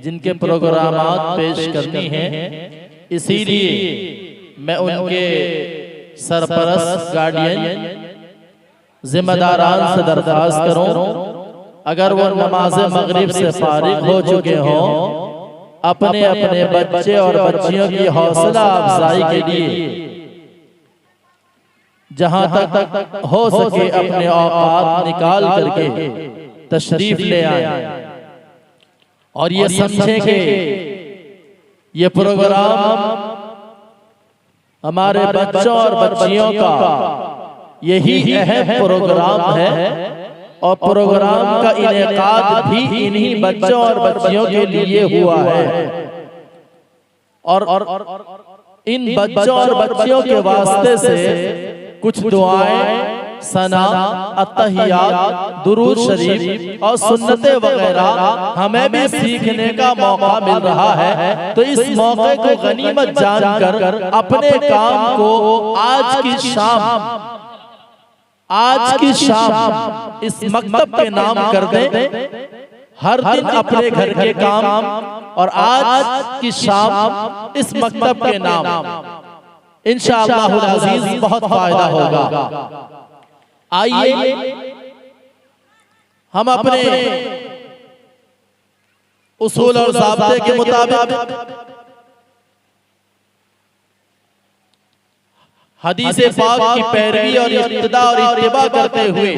जिनके प्रोग्रामात पेश करनी हैं, इसीलिए मैं उनके सरपरस्त गार्डियन जिम्मेदारान से दरख्वास्त करूं, अगर वो नमाज मगरिब से फारिग हो चुके हों, अपने अपने बच्चे और बच्चियों की हौसला अफजाई के लिए जहां तक हो सके अपने औकात निकाल करके तशरीफ ले आए और ये समझें कि ये प्रोग्राम हमारे बच्चों और बच्चियों का यही अहम प्रोग्राम है और प्रोग्राम का इनेकाद भी इन्हीं बच्चों और बच्चियों के लिए हुआ है और इन बच्चों और बच्चियों के वास्ते से कुछ दुआएं, सना, अत्तहियात, दुरूद शरीफ और सुन्नतें वगैरह हमें भी सीखने का मौका मिल रहा है। तो इस मौके को गनीमत जानकर अपने काम को आज की शाम इस मकतब के नाम कर दें। हर दिन अपने घर के काम और आज की शाम इस मकतब के नाम, इंशाअल्लाह अज़ीज़ बहुत फायदा होगा। आइए हम अपने उसूल और ज़ाब्ते के मुताबिक हदीसे पाक की पैरवी और इक्तिदा और इत्तिबा करते हुए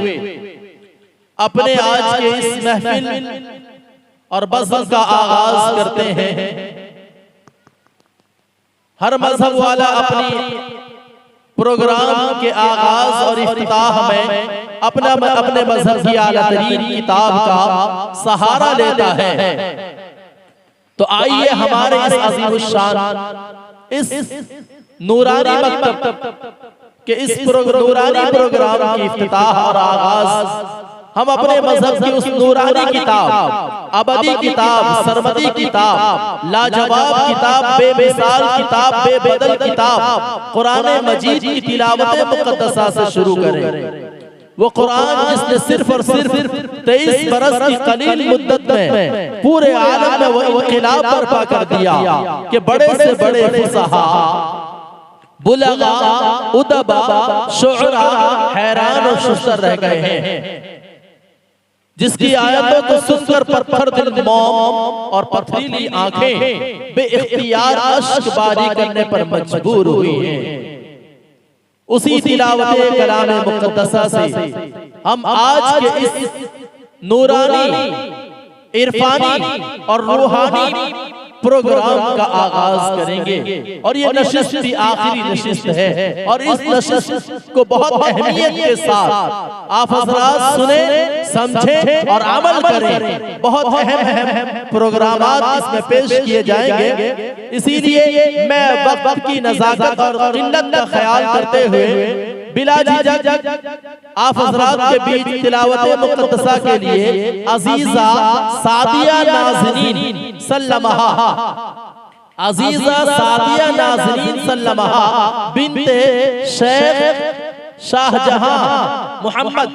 अपने आज के इस महफिल और बज़्म का आगाज करते हैं। हर मजहब वाला अपनी प्रोग्राम के आगाज और इफ्तिताह में अपने मजहब की आला तरीन किताब का सहारा लेता है। तो आइए हमारे इस अज़ीमुश्शान इस नूरानी मकतब के इस नूरानी प्रोग्राम की इफ्तिताह और आगाज हम अपने मजहब की उस नूरानी किताब, अबदी किताब, सरमदी किताब, लाजवाब किताब, बेमिसाल किताब, बेबदल किताब कुरान मजीद की तिलावत मुक़द्दसा से शुरू करें। वो कुरान जिसने सिर्फ और सिर्फ 23 बरस की कलील मुद्दत में पूरे आलम में वो इनक़िलाब बर्पा कर दिया कि बड़े से बड़े फुसहा, बुलगा, उदबा, शुअरा हैरान और शुस्तर रह गए हैं, जिसकी आयतों को सुनकर पत्थर दिल मौम और पथरीली आंखें बेइख्तियार अश्क बारी करने पर मजबूर हुई हैं। उसी तिलावत कलाम मुक़द्दसा से हम आज के इस नूरानी, इरफानी और रूहानी प्रोग्राम का आगाज करेंगे और ये नशिस्त भी आखिरी नशिस्त है और इस नशिस्त को बहुत अहमियत के साथ आप हज़रात सुने, समझें और अमल करें। बहुत अहम प्रोग्रामात इसमें पेश किए जाएंगे, इसीलिए मैं वक्त की नज़ाकत और क़िल्लत का ख्याल करते हुए बिला झिझक आप हज़रात के बीच तिलावत मुक़द्दसा के लिए अज़ीज़ा सादिया नाज़रीन सल्लमहा, अज़ीज़ा सादिया नाज़रीन सल्लमहा बिन्ते शेख शाहजहां मोहम्मद,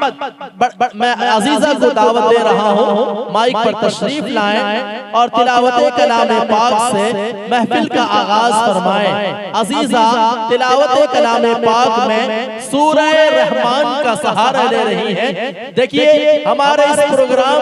मैं अज़ीज़ा को दावत दे रहा हूँ माइक पर तशरीफ लाएं और तिलावत कलाम पाक से महफिल का आगाज फरमाएं। अज़ीज़ा तिलावत कलाम पाक में सूरह रहमान का सहारा ले रही हैं। देखिए हमारे इस प्रोग्राम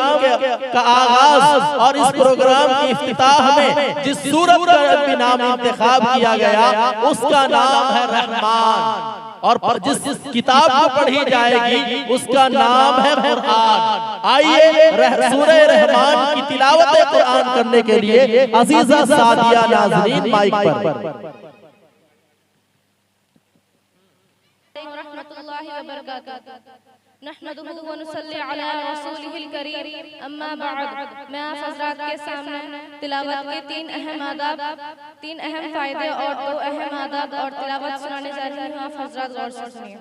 का आगाज और इस प्रोग्राम की इफ्तिताह में जिस सूरत का नाम इंतखाब किया गया उसका नाम है रहमान और जिस किताब को पढ़ी जाएगी उसका नाम है कुरान। आइए सूरह रहमान की तिलावत कुरान करने के लिए अज़ीज़ा सादिया नाज़रीन माइक पर। नहमदुहु व नुसल्ली अला रसूलिहिल करीम, अम्मा बाद। मैं आप हज़रात के सामने तिलावत के 3 अहम आदाब, 3 अहम फ़ायदे और 2 अहम आदाब और तिलावत सुनाने जा रही हूँ। आप हज़रात गौर से सुनिए।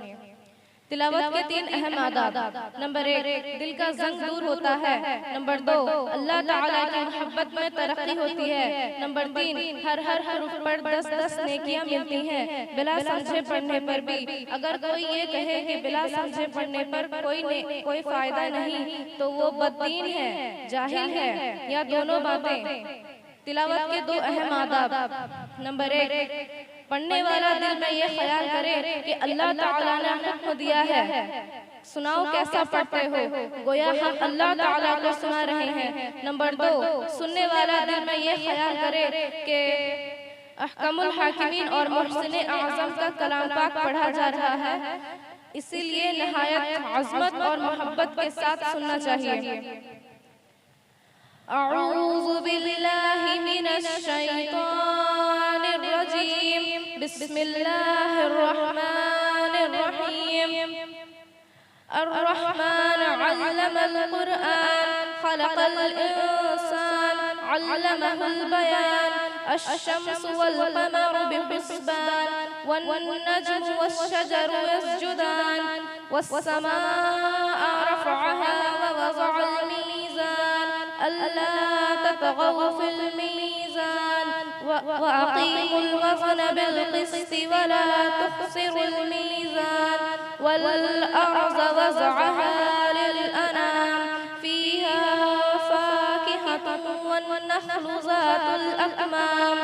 तिलावत के 3 अहम आदाब। नंबर 1, दिल का जंग दूर होता है। नंबर 2, अल्लाह ताला की मोहब्बत में तरक्की होती है। नंबर 3, हर हुरूफ पर 10-10 नेकियां मिलती हैं बिला समझे पढ़ने पर भी। अगर कोई ये कहे कि बिला समझे पढ़ने पर कोई फायदा नहीं तो वो बददीन है, जाहिल है, या दोनों बातें। तिलावत के 2 अहम आदाब। नंबर 1, पढ़ने वाला दिल में ये ख्याल करे कि अल्लाह ताला ने हुक्म दिया है, सुनाओ कैसा पढ़ते हो, गोया हम अल्लाह ताला को सुना रहे हैं। नंबर 2, सुनने वाला दिल में ये ख्याल करे कि अहकमुल हाकिमीन और मुहसिन आज़म का कलाम पाक पढ़ा जा रहा है, इसीलिए नहायत अज़मत और मोहब्बत के साथ सुनना चाहिए। अऊज़ु बिल्लाहि मिनश शैतानिर रजीम, बिस्मिल्लाहिर रहमानिर रहीम। अर्रहमान अल्लमल कुरआन, खलक़ल इंसान, अल्लमहुल बयान। अश्शम्सु वल क़मरु बिहुस्बान, वन्नज्मु वश्शजरु यस्जुदान, वस्समाअ रफ़अहा ववज़अल मीज़ान, अल्ला ततग़व फिल मीज़ान, वअक़ीमुल वज़न बिलक़िस्ति वला तुख़्सिरुल मीज़ान, वल अर्ज़ वज़अहा लिल अनाम, फ़ीहा फ़ाकिहतुन वन्नख़्लु ज़ातुल अकमाम,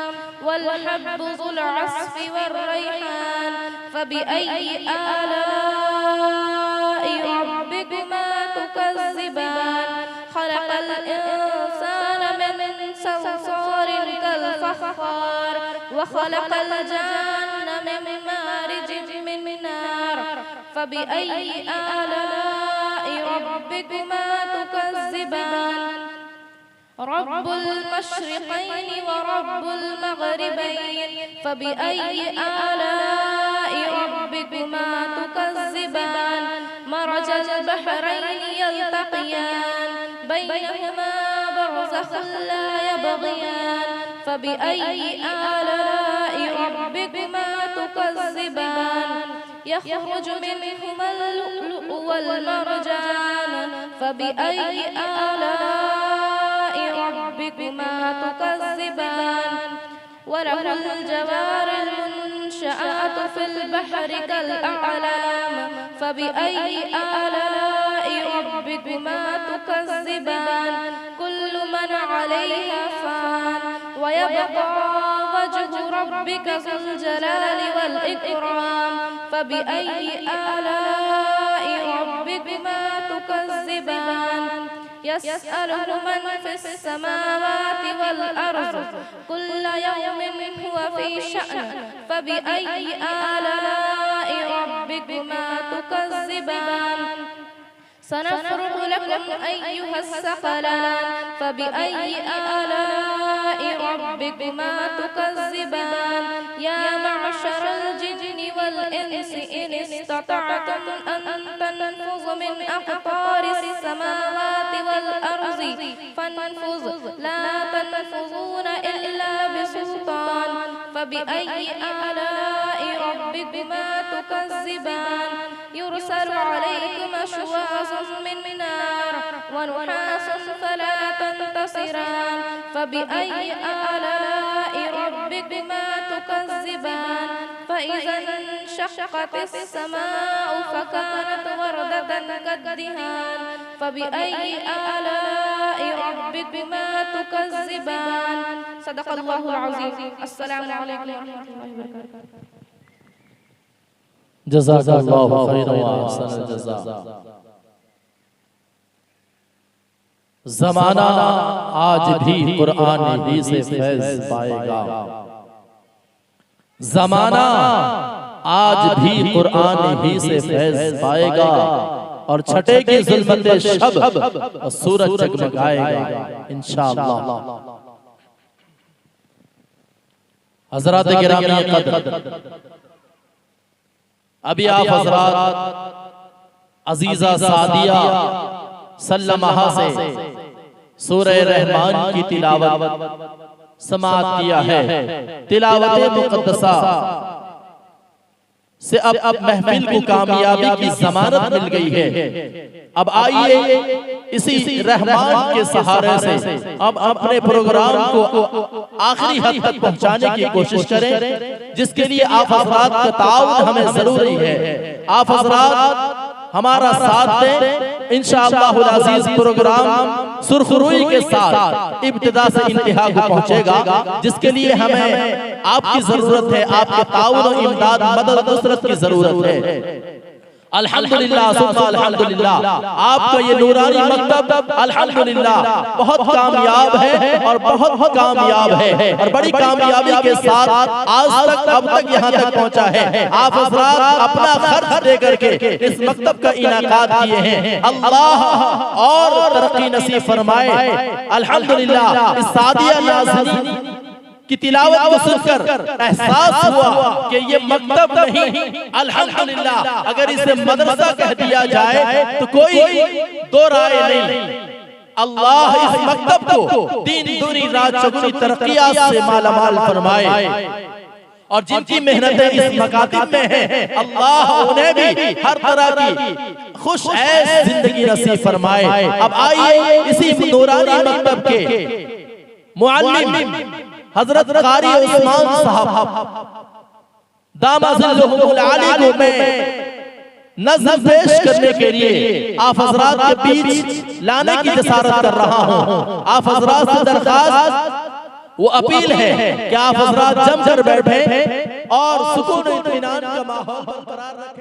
वल हब्बु ज़ुल अस्फ़ि वर्रैहान, फ़बिअय्यि आलाइ रब्बिकुमा तुकज़्ज़िबान। खलक़ल इंसान मिन सल्सालिन कल फ़ख़्ख़ार, व खलक़ल जान्न मिन मारिजिन मिन नार, फ़बिअय्यि आलाइ रब्बिकुमा तुकज़्ज़िबान। रब्बुल मशरिक़ैनि व रब्बुल मग़रिबैन, फ़बिअय्यि आलाइ रब्बिकुमा तुकज़्ज़िबान। मरजल बहरैनि यल्तक़ियान, बैनहुमा बरज़ख़ुन ला यबग़ियान, फ़बिअय्यि आलाइ रब्बिकुमा तुकज़्ज़िबान। यख़्रुजु मिनहुमल लुअ्लुअु वल मरजान, फ़बिअय्यि आलाइ रब्बिकुमा तुकज़्ज़िबान। वलहुल जवारिल मुनशआतु फ़िल बहरि कल अअलाम, फ़बिअय्यि आलाइ रब्बिकुमा तुकज़्ज़िबान। कुल्लु मन अलैहा फ़ान, व यबक़ा वज्हु रब्बिका ज़ुल जलालि वल इकराम, फ़बिअय्यि आलाइ रब्बिकुमा तुकज़्ज़िबान। यसअलुहु मन फ़िस समावाति वल अर्ज़, कुल्ल यौमिन हुवा फ़ी शअन, फ़बिअय्यि आलाइ रब्बिकुमा तुकज़्ज़िबान। सनफ़्रुग़ु लकुम अय्युहस सक़लान, फ़बिअय्यि आलाइ रब्बिकुमा तुकज़्ज़िबान। या मअशरल जिन्नि वल इंसि इन इस्ततअतुम अन तन्फुज़ु मिन अक़तारिस समावाति वल अर्ज़ि फ़न्फुज़ू ला तन्फुज़ून इल्ला बिसुल्तान, फ़बिअय्यि आलाइ रब्बिकुमा तुकज़्ज़िबान। युरसलु अलैकुमा शुवाज़ुम मिन नार, व नुहासुन फला तंतसिरान, फ़बिअय्यि आलाइ रब्बिकुमा तुकज़्ज़िबान। फ़इज़ा इंशक़्क़तिस समाअु फ़कानत वरदतन कद्दिहान, फ़बिअय्यि आलाइ रब्बिकुमा तुकज़्ज़िबान। सदक़ल्लाहुल अज़ीम। अस्सलामु अलैकुम व रहमतुल्लाहि व बरकातुहू। जज़ाकल्लाहु खैरन व अहसनल जज़ा। ज़माना आज भी कुरान ही से फैज़ पाएगा, ज़माना आज भी कुरान ही से फैज़ पाएगा, और छठे की ज़ुल्मते शब सूरज जगमगाएगा इंशाअल्लाह। हज़रात गिरामी क़द्र, अभी आप हज़रात अजीज़ा सादिया सल्लमहा से सूरह रहमान की तिलावत समाअत किया है। तिलावत मुक़द्दसा से अब महफिल को कामयाबी की जमानत मिल गई है। अब आइए इसी रहमान के सहारे से अब अपने प्रोग्राम को आखिरी हद तक पहुंचाने की कोशिश करें, जिसके लिए आप हज़रात का ताउन हमें जरूरी है। आप हज़रात हमारा साथ दें, इंशाअल्लाहुल अज़ीज़ प्रोग्राम सुरखरुई के साथ इब्तिदा से इंतहा को पहुंचेगा, जिसके लिए हमें आपकी जरूरत है, आपके ताउन और इमदाद मदद नुसरत की जरूरत है। अल्हम्दुलिल्लाह सुम्मा अल्हम्दुलिल्लाह, आपका ये नूरानी मकतब अल्हम्दुलिल्लाह बहुत कामयाब है और बहुत कामयाब है और बड़ी कामयाबी के साथ आज तक अब तक यहाँ तक पहुँचा है। आप हज़रात अपना खर्च दे करके इस मकतब का इनाकाद किए हैं। अल्लाह और तरक्की नसीब फरमाए। अल्हम्दुलिल्लाह इस सादिया नाज़रीन की तिलावत को सुनकर एहसास हुआ कि ये मकतब नहीं, अल्हम्दुलिल्लाह अगर इसे मदरसा कह दिया जाए तो कोई दो राय नहीं। अल्लाह इस मकतब को दिन दुनी रात चौगुनी तरक्कियात से मालामाल फरमाए और जिनकी मेहनतें इस मकातिब में हैं, अल्लाह उन्हें भी हर तरह की खुश ऐश जिंदगी नसीब फरमाए। अब आइए इसी नूरानी मकतब के मुअल्लिम हजरत कारी उस्मान साहब दामाज़िल्लुहुल आली को मैं नज़्म पेश करने के लिए आप हजरात के बीच लाने की जसारत कर रहा हूँ। आप हजरात से दरखास्त वो अपील है कि आप हजरात जम कर बैठे और सुकून इत्मीनान का माहौल बरकरार रखें।